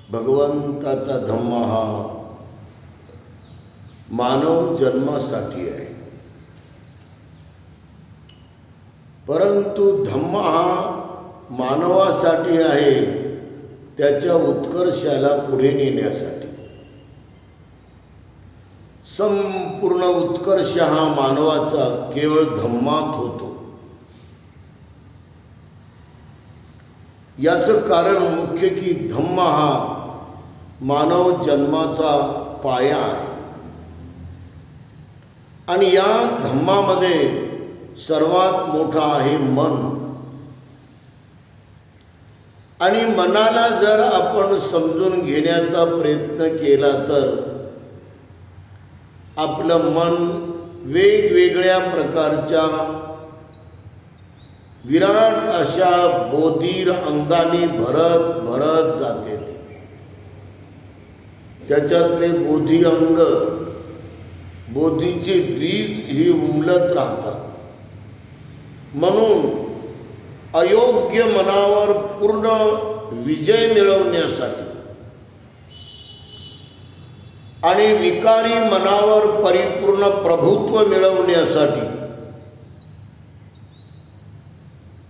भगवंताचा धम्म हा मानव जन्मासाठी आहे, परंतु धम्म हा मानवासाठी आहे त्याच्या उत्कर्षाला पुढे नेण्यासाठी। संपूर्ण उत्कर्ष हा मानवाचा केवळ धम्मात होतो। याचं कारण मुख्य की धम्म हा मानव जन्माचा पाया आहे आणि या धम्मामध्ये सर्वात मोठा आहे मन। आणि मनाला जर आपण समजून घेण्याचा प्रयत्न केला तर आपलं मन वेगवेगळ्या प्रकारच्या विराट अशा बोधीर अंगाने भरत भरत जाते। त्याच्यातले बोधी अंग, बोधीचे बीज ही उमलत राहतात। म्हणून अयोग्य मनावर पूर्ण विजय मिळवण्यासाठी आणि विकारी मनावर परिपूर्ण प्रभुत्व मिळवण्यासाठी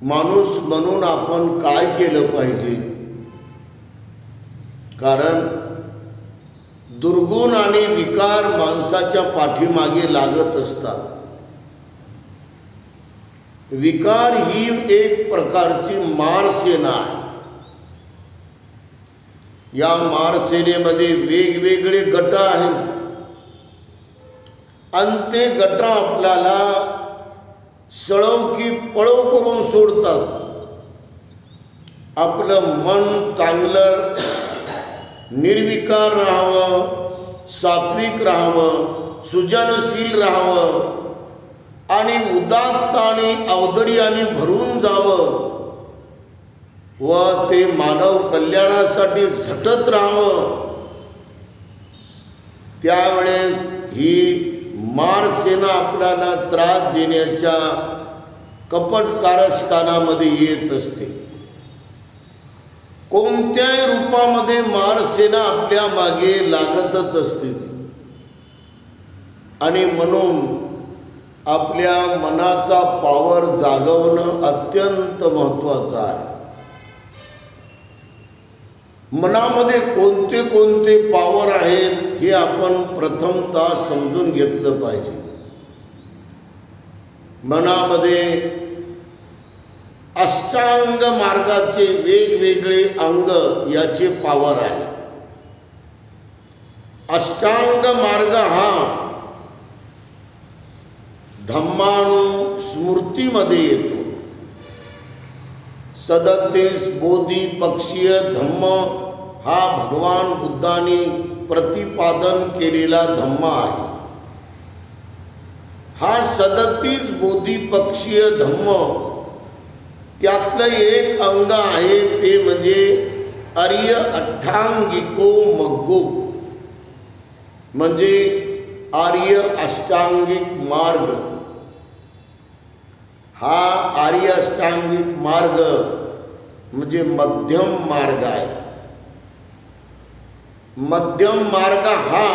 माणूस म्हणून आपण काय केलं पाहिजे? कारण दुर्गुण आणि विकार माणसाच्या पाठीमागे लागत असतात। विकार ही एक प्रकारची मारसेना आहे। या मारसेनेमध्ये वेगवेगळे गट आहेत आणि ते गट आपल्याला सळव की पळव करून सोडतात। आपलं मन चांगलं निर्विकार राहावं, सात्विक राहावं, सृजनशील राहावं आणि उदात्त आणि औदार्याने भरून जावं व ते मानव कल्याणासाठी झटत राहावं। त्यावेळेस ही मारसेना आपल्याला त्रास देण्याच्या कपट कारस्थानामध्ये येत असते। कोणत्याही रूपामध्ये मारसेना आपल्या मागे लागतच असते आणि म्हणून आपल्या मनाचा पावर जागवणं अत्यंत महत्त्वाचं आहे। मनामध्ये कोणते कोणते पावर आहेत हे आपण प्रथमतः समजून घेतलं पाहिजे। मनामध्ये अष्टांग मार्गाचे वेगवेगळे अंग याचे पावर आहे। अष्टांग मार्ग हा धम्मानुस्मृतीमध्ये येतो। 37 बोधी पक्षीय धम्म हा भगवान बुद्धांनी प्रतिपादन केलेला धम्म आहे। हा 37 बोधी पक्षीय धम्म त्यातलं एक अंग आहे ते म्हणजे आर्य अष्टांगिको मग्गो, म्हणजे आर्य अष्टांगिक मार्ग। हा आर्य अष्टांगिक मार्ग म्हणजे मध्यम मार्ग आहे। मध्यम मार्ग हा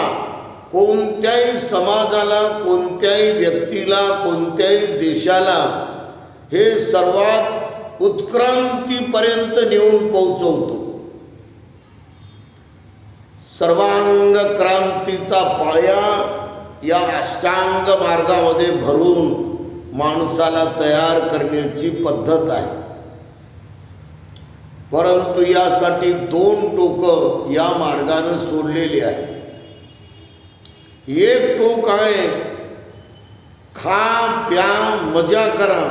कोणत्याही समाजाला, कोणत्याही व्यक्तीला, कोणत्याही देशाला हे सर्वात उत्क्रांतीपर्यंत नेऊन पोहोचवतो। सर्वांग क्रांतीचा पाया या अष्टांग मार्गामध्ये भरून माणसाला तयार करण्याची पद्धत आहे। परंतु यासाठी 2 टोकं या मार्गाने सोडलेली आहे। एक टोक आहे खा प्या मजा करा,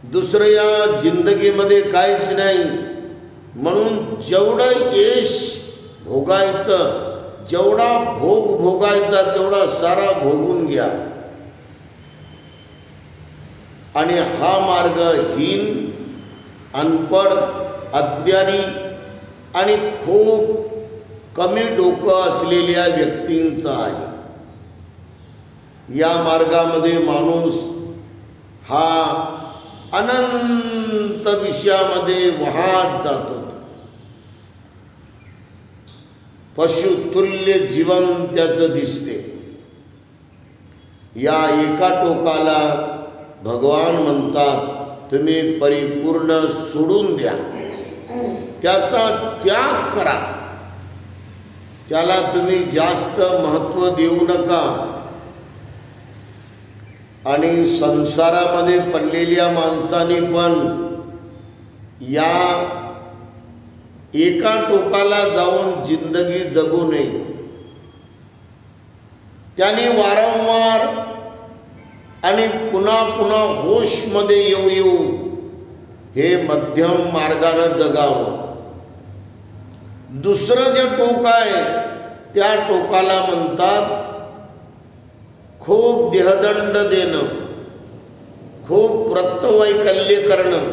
दुसरं या जिंदगीमध्ये काहीच नाही म्हणून जेवढं यश भोगायचं, जेवढा भोग भोगायचा तेवढा सारा भोगून घ्या। आणि हा मार्ग हीन, अनपढ, अज्ञानी आणि खूप कमी डोकं असलेल्या व्यक्तींचा आहे। या मार्गामध्ये माणूस हा अनंत विषयामध्ये वाहत जातो। पशुतुल्य जीवन त्याचं दिसते. या एका टोकाला भगवान म्हणतात तुम्ही परिपूर्ण सोडून द्या, त्याचा त्याग करा, त्याला तुम्ही जास्त महत्त्व देऊ नका. आणि संसारामध्ये पडलेल्या माणसाने पण या एका टोकाला जाऊन जिंदगी जगू नये. त्याने वारंवार आणि पुन्हा पुन्हा होशमध्ये येऊ हे मध्यम मार्गानं जगावं. दुसरं जे टोक आहे त्या टोकाला म्हणतात खूप देहदंड देणं, खूप व्रतवैकल्य करणं,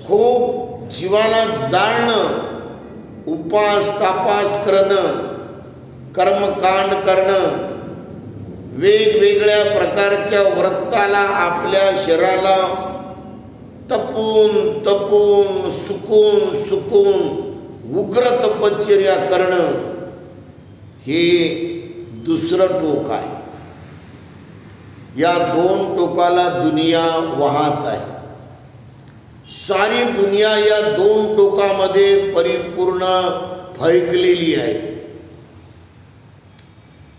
खूप जीवाला जाळणं, उपास तापास करणं, कर्मकांड करणं, वेगवेगळ्या प्रकारच्या व्रताला आपल्या शरीराला तपून तपून सुकून सुकून उग्र तपश्चर्या करणं, हे दुसरं टोक आहे. या दोन टोकाला दुनिया वाहत आहे. सारी दुनिया या दोन टोकामध्ये परिपूर्ण फैकलेली आहे.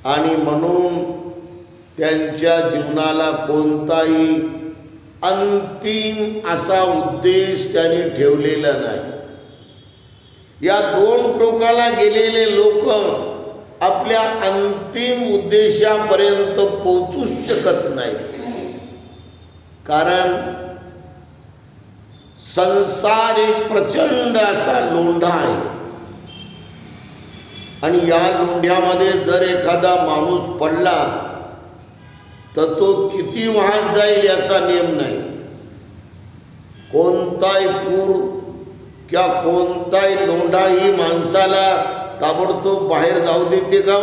आणि म्हणून त्यांच्या जीवनाला कोणताही अंतिम असा उद्देश त्यांनी ठेवलेला नाही. या दोन टोकाला गेलेले लोक आपल्या अंतिम उद्देशापर्यंत पोहोचू शकत नाही. कारण संसार एक प्रचंड असा लोंढा आहे आणि या लोंढ्यामध्ये जर एखादा माणूस पडला तर तो किती वाहत जाईल याचा नियम नाही. कोणताही पूर किंवा कोणताही लोंढा ही माणसाला ताबडतोब बाहेर जाऊ देते का?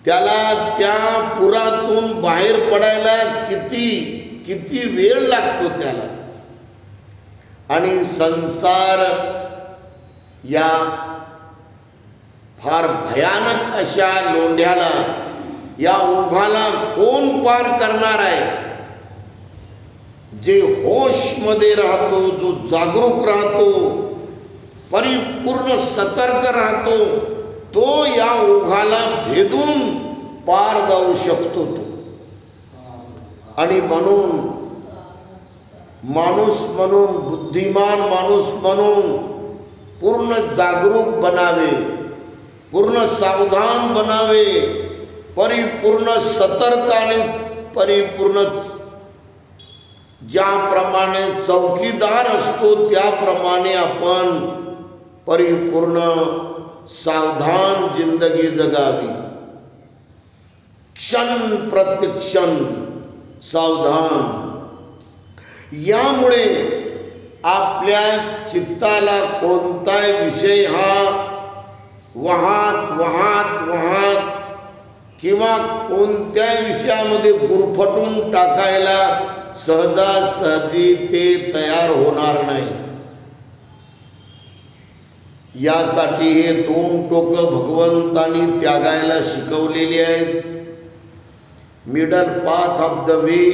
त्याला त्या पुरातून बाहेर पडायला किती वेळ लागतो त्याला. आणि संसार या फार भयानक अशा लोंढ्याला, या ओघाला कोण पार करणार आहे? जे होशमध्ये राहतो, जो जागरूक राहतो, परिपूर्ण सतर्क राहतो, तो या ओघाला भेदून पार जाऊ शकतो तो. आणि म्हणून माणूस म्हणून, बुद्धिमान माणूस म्हणून पूर्ण जागरूक बनावे, पूर्ण सावधान बनावे, परिपूर्ण सतर्क आणि परिपूर्ण ज्याप्रमाणे चौकीदार असतो त्याप्रमाणे आपण परिपूर्ण सावधान जिंदगी जगावी. क्षण प्रतिक्षण सावधान. यामुळे आपल्या चित्ताला कोणताही विषय हा वाहत किंवा कोणत्या विषयामध्ये गुरफटून टाकायला सहजासहजी ते तयार होणार नाही. यासाठी हे दोन टोकं भगवंतांनी त्यागायला शिकवलेली आहेत. Middle path of the way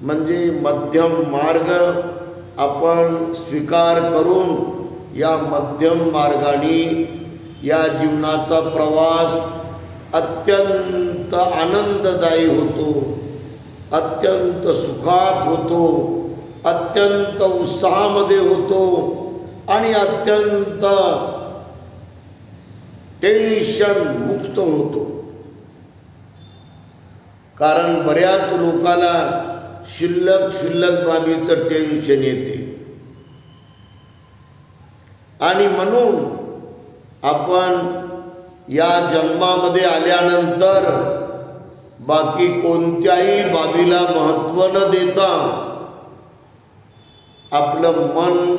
म्हणजे मध्यम मार्ग आपण स्वीकार करून या मध्यम मार्गाने या जीवनाचा प्रवास अत्यंत आनंददायी होतो, अत्यंत सुखात होतो, अत्यंत उत्साहामध्ये होतो आणि अत्यंत टेन्शन मुक्त होतो. कारण बऱ्याच लोकाला क्षुल्लक बाबीचं टेन्शन येते आणि म्हणून आपण या जन्मामध्ये आल्यानंतर बाकी कोणत्याही बाबीला महत्त्व न देता आपलं मन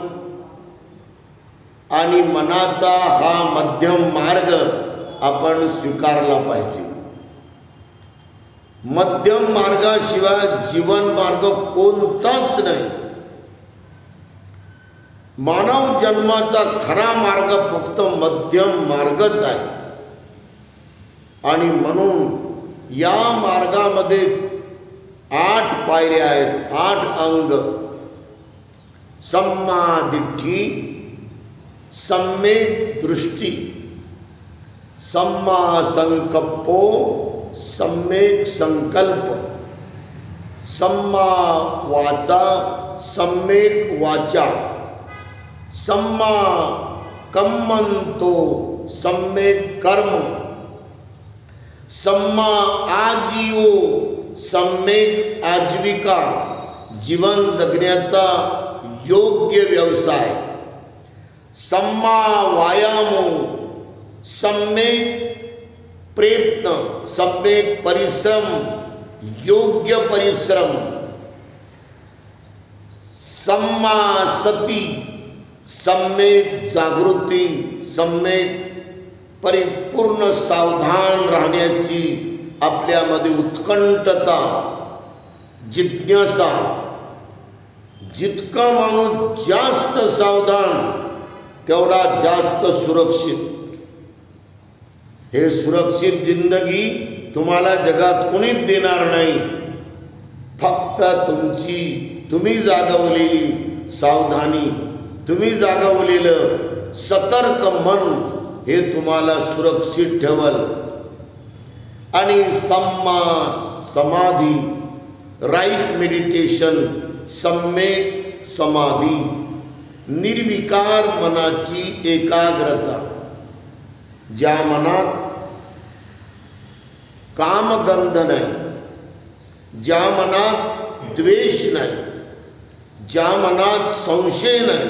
आणि मनाचा हा मध्यम मार्ग आपण स्वीकारला पाहिजे. मध्यम मार्गाशिवाय जीवन मार्ग कोणताच नाही. मानव जन्माचा खरा मार्ग फक्त मध्यम मार्गच आहे आणि म्हणून या मार्गामध्ये 8 पायऱ्या आहेत, 8 अंग. सम्मा दिठ्ठी, सम्यक दृष्टी, सम्मा संकल्पो, सम्यक संकल्प, सम्मा वाचा, सम्यक वाचा, सम्मा कम्मंतो, सम्यक कर्म, सम्मा आजीवो, सम्यक आजीविका, जीवन जगण्याचा योग्य व्यवसाय, सम्मा व्यायामो, सम्यक प्रयत्न, सम्यक परिश्रम, योग्य परिश्रम, सम्मा सती, सम्यक जागृती, सम्यक परिपूर्ण सावधान राहण्याची आपल्यामध्ये उत्कंठता, जिज्ञासा. जितका माणूस जास्त सावधान तेवढा जास्त सुरक्षित. हे सुरक्षित जिंदगी तुम्हाला जगात कोणीच देणार नाही. फक्त तुम्ही जागवलेली सावधानी, तुम्ही जागवलेलं सतर्क मन हे तुम्हाला सुरक्षित ठेवल. आणि सम्मा समाधी, राईट मेडिटेशन, सम्यक समाधी, निर्विकार मनाची एकाग्रता. ज्या मनात कामगंध नाही, ज्या मनात द्वेष नाही, ज्या मनात संशय नाही,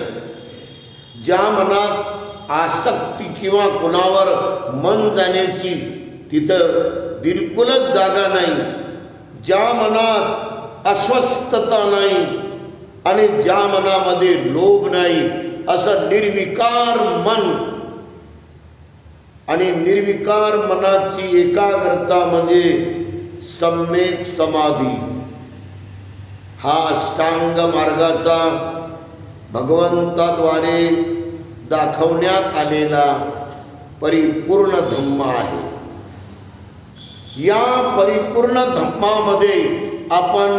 ज्या मनात आसक्ती किंवा कुणावर मन जाण्याची तिथं बिलकुलच जागा नाही, ज्या मनात अस्वस्थता नाही आणि ज्या मनामध्ये लोभ नाही, असं निर्विकार मन. आणि निर्विकार मनाची एकाग्रता म्हणजे सम्यक समाधी. हा अष्टांग मार्गाचा भगवंताद्वारे दाखवण्यात आलेला परिपूर्ण धम्म आहे. या परिपूर्ण धम्मामध्ये आपण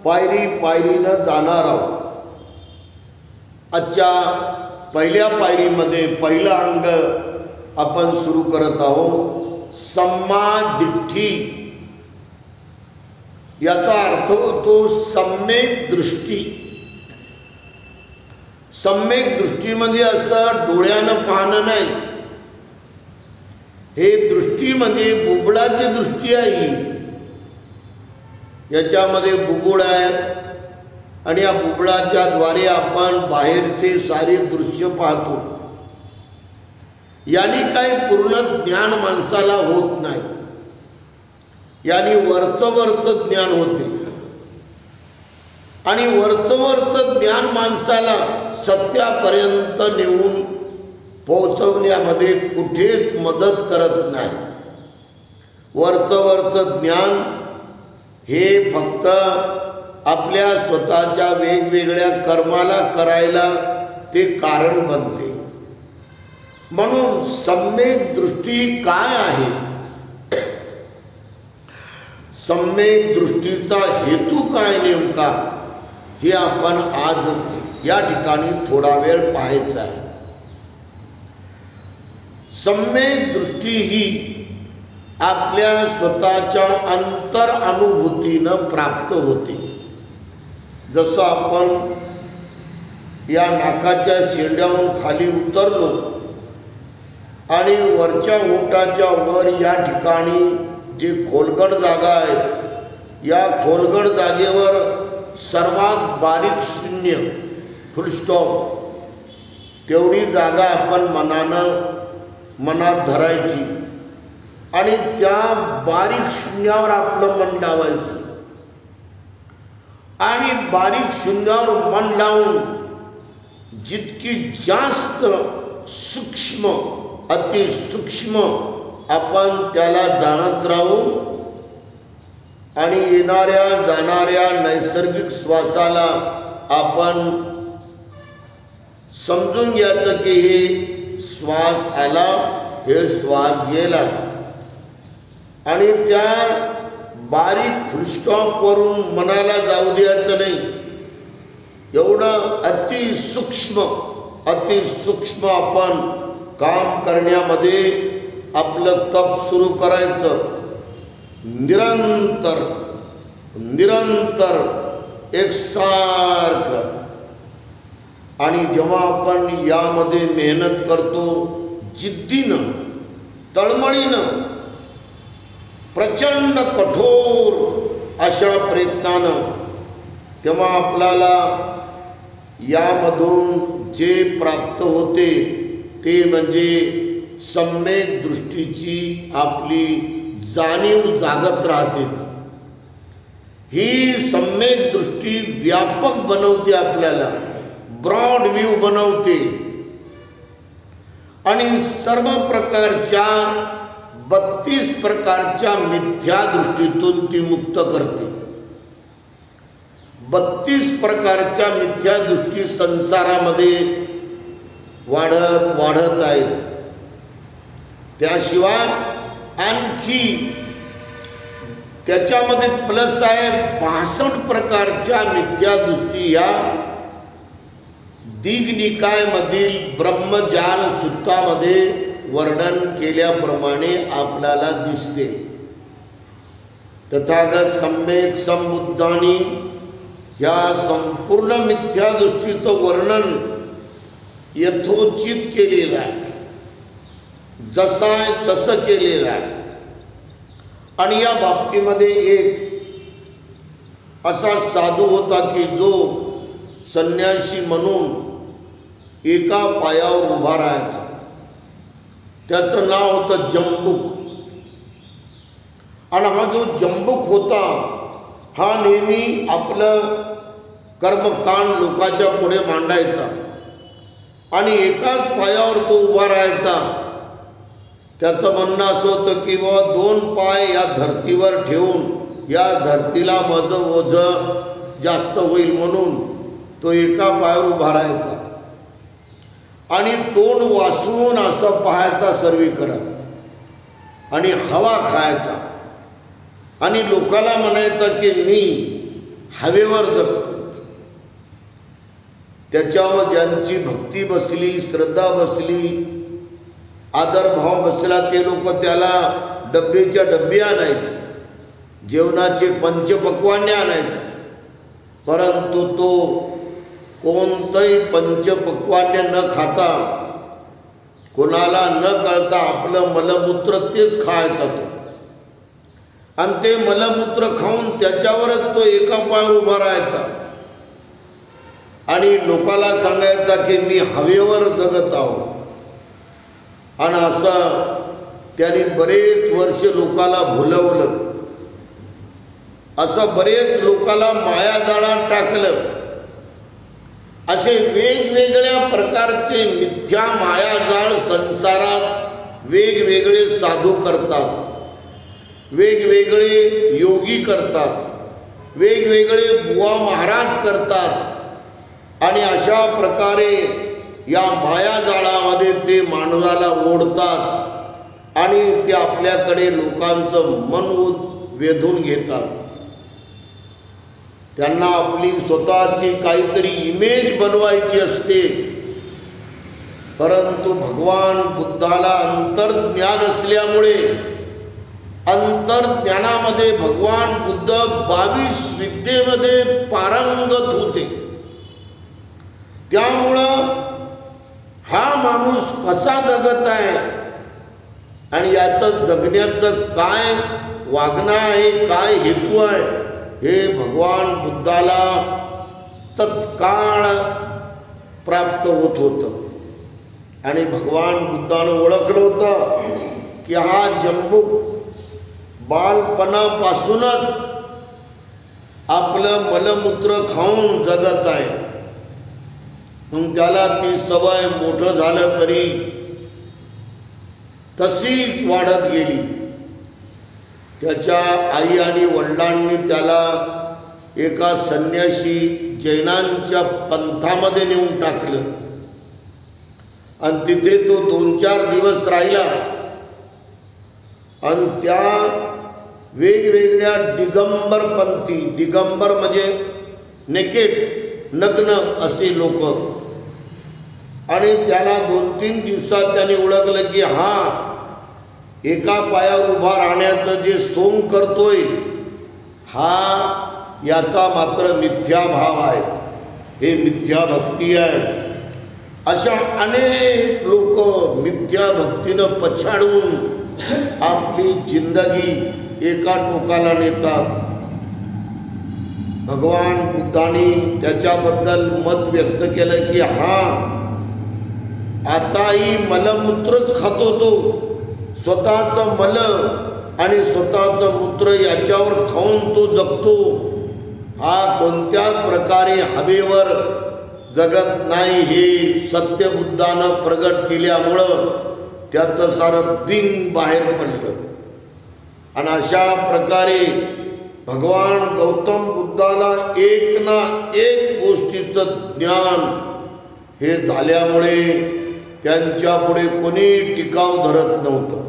पायरी पायरीनं जाणार आहोत. आजच्या पहिल्या पायरीमध्ये पहिलं अंग आपण सुरू करत आहोत, सम्मा दिठ्ठी. याचा अर्थ होतो सम्यक दृष्टी. सम्यक दृष्टी म्हणजे असं डोळ्यानं पाहणं नाही. हे दृष्टी म्हणजे बुबुळाची दृष्टी आहे. याच्यामध्ये बुबुळ आहे आणि या बुबुळाच्या द्वारे आपण बाहेरचे सारे दृश्य पाहतो. याने काही पूर्ण ज्ञान माणसाला होत नाही. याने वरचं ज्ञान होते आणि वरचं ज्ञान माणसाला सत्यापर्यंत नेऊन पोहोचवण्यामध्ये कुठेच मदत करत नाही. वरचं ज्ञान हे फक्त आपल्या स्वतःच्या वेगवेगळ्या कर्माला करायला ते कारण बनते. म्हणून सम्यक दृष्टी काय आहे, सम्यक दृष्टीचा हेतू काय नेमका, हे आपण आज या ठिकाणी थोडा वेळ पाहायचा आहे. सम्यक दृष्टी ही आपल्या स्वतःच्या अंतर अनुभूतीनं प्राप्त होते. जसं आपण या नाकाच्या शेंड्याहून खाली उतरलो आणि वरच्या ओठाच्या वर या ठिकाणी जी खोलगट जागा आहे, या खोलगट जागेवर सर्वात बारीक शून्य, फुल स्टॉप, तेवढी जागा आपण मनात धरायची आणि त्या बारीक शून्यावर आपलं मन लावायचं आणि बारीक शून्यावर मन लावून जितकी जास्त सूक्ष्म, अतिसूक्ष्म आपण त्याला जाणत राहू आणि येणाऱ्या जाणाऱ्या नैसर्गिक श्वासाला आपण समजून घ्यायचं की हे श्वास आला, हे श्वास गेला, आणि त्या बारीक फुलस्टॉपवरून मनाला जाऊ द्यायचं नाही. एवढं अतिसूक्ष्म आपण काम करण्यामध्ये आपलं तप सुरू करायचं. निरंतर एकसारखं. आणि जेव्हा आपण यामध्ये मेहनत करतो, जिद्दीनं, तळमळीनं, प्रचंड कठोर अशा प्रयत्नानं, तेव्हा आपल्याला यामधून जे प्राप्त होते ते म्हणजे सम्यक दृष्टीची आपली जाणीव जागत राहते. ही सम्यक दृष्टी व्यापक बनवते, आपल्याला ब्रॉड व्ह्यू बनवते, आणि सर्व प्रकारच्या 32 प्रकारच्या मिथ्या दृष्टीतून ती मुक्त करते. 32 प्रकारच्या मिथ्या दृष्टी संसारामध्ये वाढत आहेत. त्याशिवाय आणखी त्याच्यामध्ये प्लस आहे 62 प्रकारच्या मिथ्या दृष्टी या दिग्निकायमधील ब्रह्मज्ञान सूत्रामध्ये वर्णन केल्याप्रमाणे आपल्याला दिसते. तथागत सम्यक संबुद्धांनी या संपूर्ण मिथ्या दृष्टीचं वर्णन यथोचित केलेलं आहे, जसं आहे तसं केलेलं आहे. आणि या बाबतीमध्ये एक असा साधू होता की जो संन्यासी म्हणून एका पायावर उभा राहायचा. त्याचं नाव होतं जंबुक. आणि हा जो जंबुक होता, हा नेहमी आपलं कर्मकांड लोकांच्या पुढे मांडायचा आणि एकाच पायावर तो उभा राहायचा. त्याचं म्हणणं असं होतं की बाबा 2 पाय या धर्तीवर ठेवून या धर्तीला माझं ओझं जास्त होईल म्हणून तो एका पायावर उभा राहायचा आणि तोंड वासून असं पाहायचा सर्वीकडं आणि हवा खायचा आणि लोकांना म्हणायचं की मी हवेवर जगतो. त्याच्यावर ज्यांची भक्ती बसली, श्रद्धा बसली, आदरभाव बसला, ते लोक त्याला डब्बेच्या डब्बे आणायचे, जेवणाचे पंचपक्वान्ने आणायचे. परंतु तो कोणतंही पंचपक्वान्य न खाता, कोणाला न कळता आपलं मलमूत्र तेच खायचा तो. आणि ते मलमूत्र खाऊन त्याच्यावरच तो एका पायावर उभा राहायचा आणि लोकांना सांगायचा की मी हवेवर जगत आहो. आणि असं त्याने बरेच वर्ष लोकांना भुलवलं, असं बरेच लोकांना मायाजाळात टाकलं. असे वेगवेगळ्या प्रकारचे मिथ्या मायाजाळ संसारात वेगवेगळे साधू करतात, वेगवेगळे योगी करतात, वेगवेगळे बुवा महाराज करतात. आणि अशा प्रकारे या मायाजाळामध्ये ते मानवाला ओढतात आणि ते आपल्याकडे लोकांचं मन वेधून घेतात. त्यांना आपली स्वतःची काहीतरी इमेज बनवायची असते. परंतु भगवान बुद्धाला अंतर्ज्ञान असल्यामुळे अंतर्ज्ञानामध्ये भगवान बुद्ध 22 विद्येमध्ये पारंगत होते. त्यामुळं हा माणूस कसा जगत आहे आणि याचं जगण्याचं काय वागणं आहे, काय हेतू आहे, हे भगवान बुद्धाला तत्काळ प्राप्त होत होतं. आणि भगवान बुद्धानं ओळखलं होतं की हा जंबूक बालपणापासूनच आपलं मलमूत्र खाऊन जगत आहे. मग त्याला ती सवय मोठं झालं तरी तशीच वाढत गेली. त्याच्या आई आणि वडिलांनी त्याला एका संन्यासी जैनांच्या पंथामध्ये नेऊन टाकलं. आणि तिथे तो 2-4 दिवस राहिला आणि त्या वेगवेगळ्या दिगंबरपंथी, दिगंबर म्हणजे नेकेड, नग्न असे लोक, आणि त्याला 2-3 दिवसात त्याने ओळखलं की हा एका पायावर उभा राहण्याचं जे सोंग करतोय हा याचा मात्र मिथ्या भाव आहे, हे मिथ्या भक्ती आहे. अशा अनेक लोक मिथ्या भक्तीनं पछाडून आपली जिंदगी एका टोकाला नेतात. भगवान बुद्धांनी त्याच्याबद्दल मत व्यक्त केलं की हा आताही मलमूत्रच खातो, तो स्वतःचं मल आणि स्वतःचं मूत्र याच्यावर खाऊन तो जगतो. हा कोणत्याच प्रकारे हवेवर जगत नाही, हे सत्य बुद्धानं प्रगट केल्यामुळं त्याचं सारं बिंग बाहेर पडलं. आणि अशा प्रकारे भगवान गौतम बुद्धाला एक ना एक गोष्टीचं ज्ञान हे झाल्यामुळे त्यांच्या पुढे कोणी टिकाव धरत नव्हतं.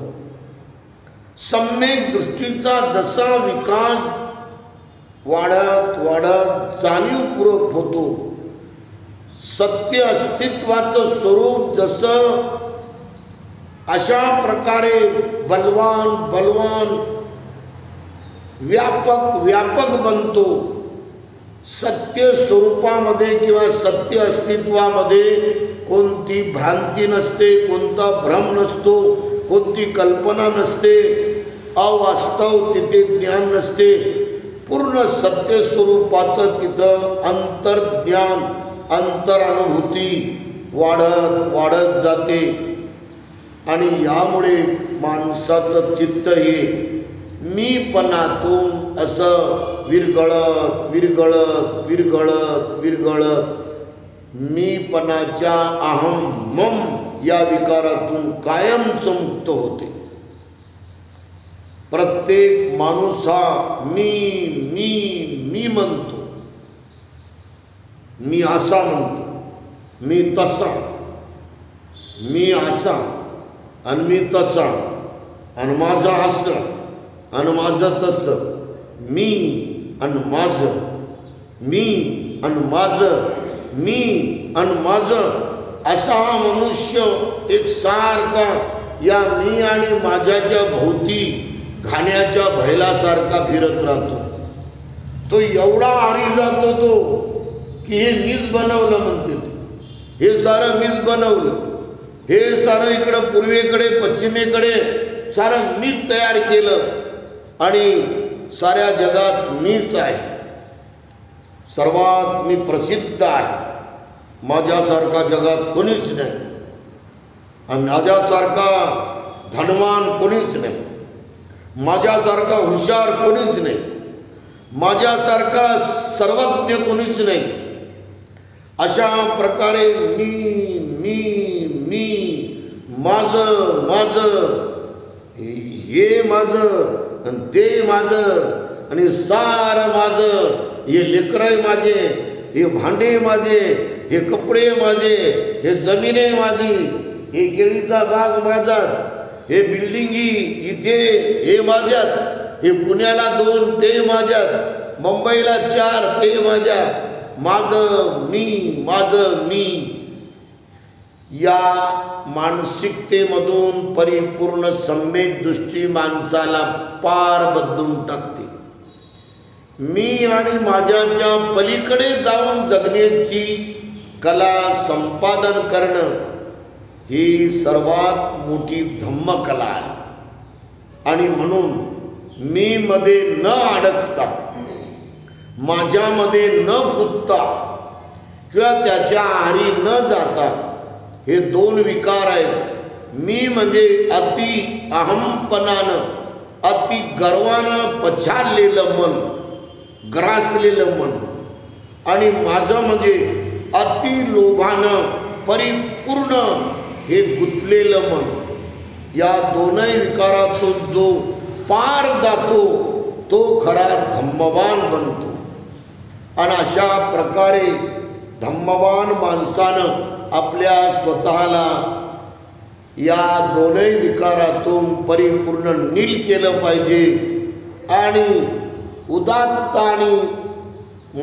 सम्यक दृष्टीचा जसा विकास वाढत वाढत जाणीवपूर्वक होतो, सत्य अस्तित्वाचं स्वरूप जसं अशा प्रकारे बलवान बलवान व्यापक व्यापक बनतो. सत्य स्वरूपामध्ये किंवा सत्य अस्तित्वामध्ये कोणती भ्रांती नसते, कोणता भ्रम नसतो, कोणती कल्पना नसते, अवास्तव तिथे ज्ञान नसते. पूर्ण सत्य स्वरूपाचं तिथं अंतर्ज्ञान, अंतरानुभूती वाढत वाढत जाते. आणि यामुळे माणसाचं चित्त हे मीपणातून असं विरघळत विरघळत विरघळत विरघळत मीपणाच्या अहम मम या विकारातून कायमच मुक्त होते. प्रत्येक माणूस हा मी मी मी म्हणतो, मी असा म्हणतो, मी तसा, मी असा आणि मी तसा आणि माझं असं आणि माझं तसं, मी आणि माझं, मी आणि माझं, मी आणि माझं, असा हा मनुष्य एकसारखा या मी आणि माझ्याच्या भोवती घाण्याच्या भैलासारखा फिरत राहतो. तो एवढा आरी जातो तो की हे मीच बनवलं म्हणते, हे सारं मीच बनवलं, हे सारं इकडं पूर्वेकडे पश्चिमेकडे सारं मीच तयार केलं आणि साऱ्या जगात मीच आहे, सर्वात मी प्रसिद्ध आहे, माझ्यासारखा जगात कोणीच नाही आणि माझ्यासारखा धनवान कोणीच नाही, माझ्यासारखा हुशार कोणीच नाही, माझ्यासारखा सर्वज्ञ कोणीच नाही. अशा प्रकारे मी मी मी माझं माझं, हे माझं आणि ते माझं आणि सारं माझं, हे लेकरं माझे, हे भांडे माझे, हे कपडे माझे, हे जमिने माझी, हे केळीचा बाग माझाच, हे बिल्डिंगी इथे हे माझ्यात, हे पुण्याला 2 ते माझ्यात, मुंबईला 4 ते माझ्या, माझं मी माझं मी. या मानसिकतेमधून परिपूर्ण सम्यक दृष्टी माणसाला पार बदलून टाकते. मी आणि माझ्याच्या पलीकडे जाऊन जगण्याची कला संपादन करणं ही सर्वात मोठी धम्मकला आहे. आणि म्हणून मी मध्ये न अडकता, माझ्यामध्ये न गुंतता किंवा त्याच्या आहारी न जाता, हे 2 विकार आहेत. मी म्हणजे अति अहमपणानं, अति गर्वानं पछाडलेलं मन, ग्रासलेलं मन, आणि माझं म्हणजे अति लोभानं परिपूर्ण हे गुंतलेलं मन. या 2ही विकारातून जो पार जातो तो खरा धम्मवान बनतो. आणि अशा प्रकारे धम्मवान माणसानं आपल्या स्वतःला या दोनही विकारातून परिपूर्ण नील केलं पाहिजे आणि उदात्त आणि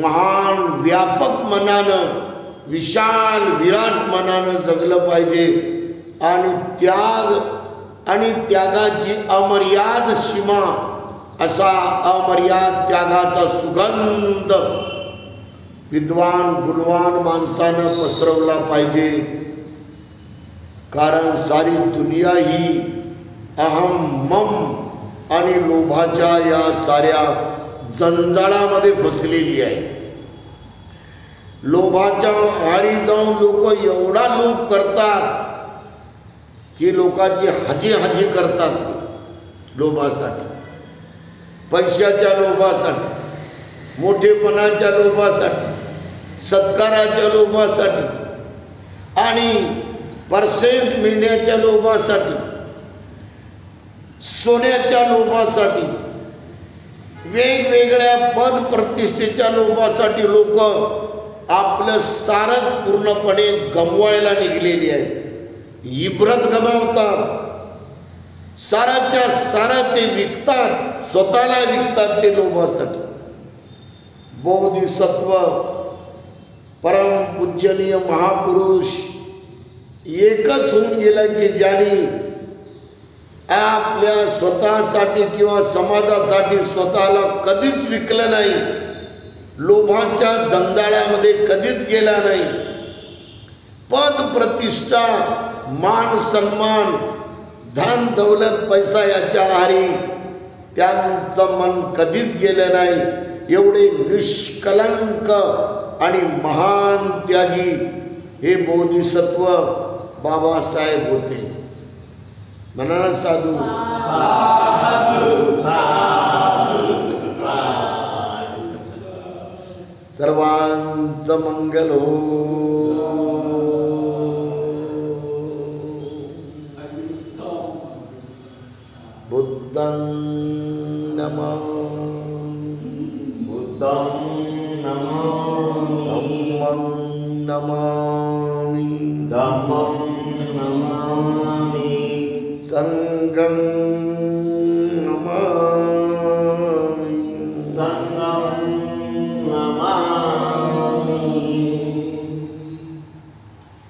महान व्यापक मनानं विशाल विराट मनानं जगलं पाहिजे आणि त्याग आणि त्यागाची अमर्याद सीमा असा अमर्याद त्यागाचा सुगंध विद्वान गुणवान माणसानं पसरवला पाहिजे. कारण सारी दुनिया ही अहम मम आणि लोभाच्या या साऱ्या जंजाळामध्ये फसलेली आहे. लोभाच्या आहारी जाऊन लोक एवढा लोभ करतात की लोकांची हाजी हाजी करतात. लोभासाठी, पैशाच्या लोभासाठी, मोठेपणाच्या लोभासाठी, सत्काराच्या लोभासाठी आणि पर्सेंट मिळण्याच्या लोभासाठी, सोन्याच्या लोभासाठी, वेगवेगळ्या पद प्रतिष्ठेच्या लोभासाठी लोक आपलं सारं पूर्णपणे गमवायला निघलेली आहेत. इब्रत गमावतात. साराच्या सारा ते विकतात, स्वतःला विकतात ते लोभासाठी. बोधिसत्व परम पूजनीय महापुरुष एकच होऊन गेला की ज्यांनी आपल्या स्वतःसाठी किंवा समाजासाठी स्वतःला कधीच विकलं नाही, लोभाच्या जंजाळामध्ये कधीच गेला नाही. पद प्रतिष्ठा मान सन्मान धन दौलत पैसा याच्या आहारी त्यांचं मन कधीच गेलं नाही. एवढे निष्कलंक आणि महान त्यागी हे बोधिसत्व बाबासाहेब होते. म्हणा साधू. सर्वांचं मंगल हो. बुद्धं नमामि, बुद्धं नमामि, धम्मं नमामि, धम्मं नमामि, संघं नमामि, संघं नमामि.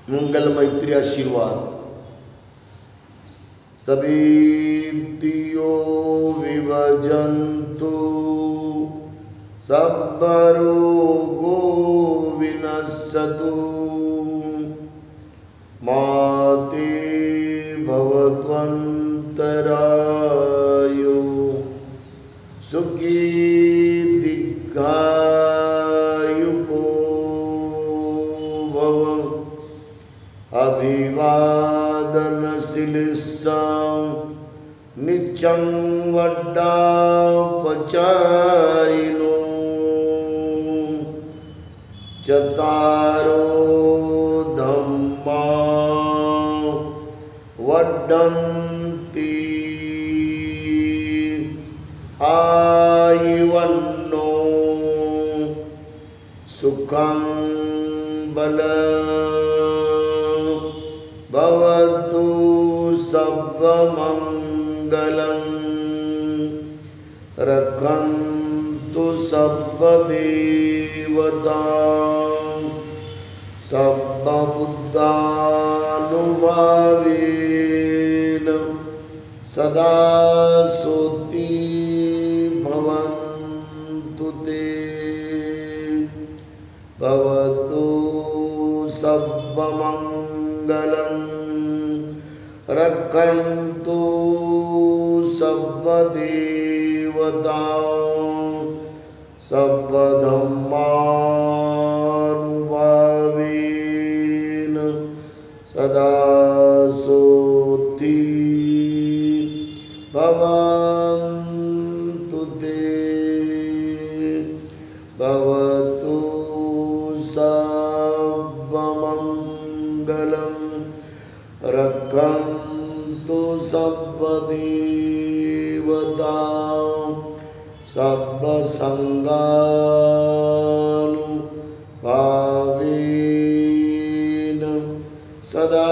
मंगल मैत्री आशीर्वाद. सभी विभजन्तु सब्बरोगो विनश्यतु माते भवत्वन्तरायो सुखी दीर्घायुको भव. अभिवादनशीलस्यां नित्यं वड्डापचायिनो चतारो धम्मा वड्डन्ति आयुवन्नो सुखं बलं भवतु सर्वमङ्गलं रक्षन्तु सर्वदेवतां सर्वबुद्धानुभावेन सदा सोति भवन्तु ते. भवतु सर्वमङ्गलं रक्षन्तु सर्वदेवतां सर्वधर्मानुभावेन सदा सोति भवन्तु ते. भवतु सर्वमङ्गलं रक्षन्तु सर्वदेवतां सर्वसङ्गानुभावेन सदा